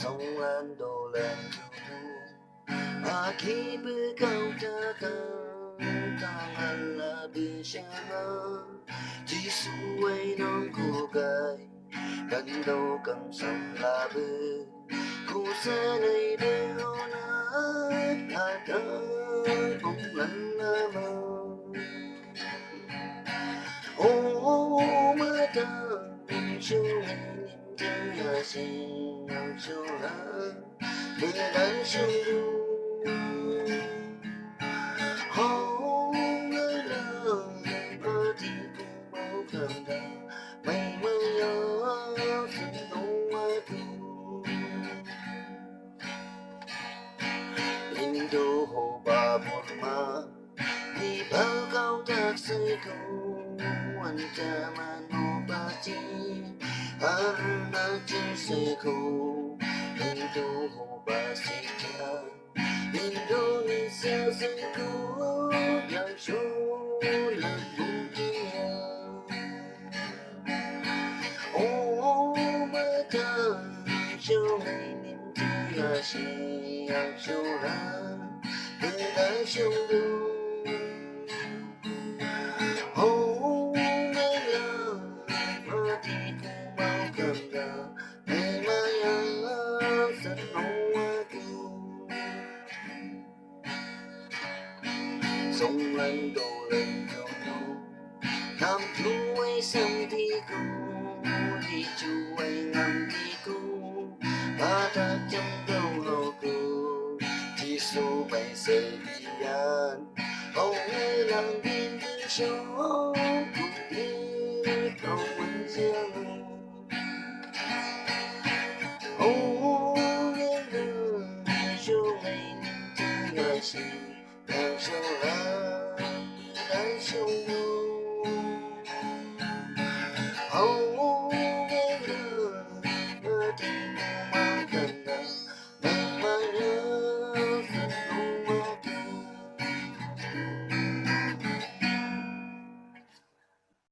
sông lan đồ lan thu khi bữa câu ta khăn ta ngàn là bì xa chỉ suy non cô gái gần đâu cầm sông là bờ cô xa này bên hô nát thả tới bóng lăn mơ ô mơ ta chiều ngày nhìn thấy là gì nào chiều là mình đang chiều du hô ngỡ lời mơ thì cũng bao cảm đau mây mơ nhớ xin đâu mơ tu in đô hồ bà một ma đi bao cao thác xây cầu anh cha mà nó ba chi anh đã chỉ xây cầu in đô hồ bà xây cha Indonesia xây cầu yang số là vùng kia ô mơ thơ cho ngày niềm tin là gì yang số là người đã sông đường ô ngỡ lời mơ thì cũng bao cầm gà ngày mai ở sân hồng cứu sông lăn đồ lên nhau tham chú ấy sông thì cô thì chú ấy ngắm thì cô ta ta trong đầu hồ cô chỉ số bay xây đi an hầu như làm biên tư số cũng biết không mình riêng ô nghe lời cho ngày niềm tin là gì đang cho là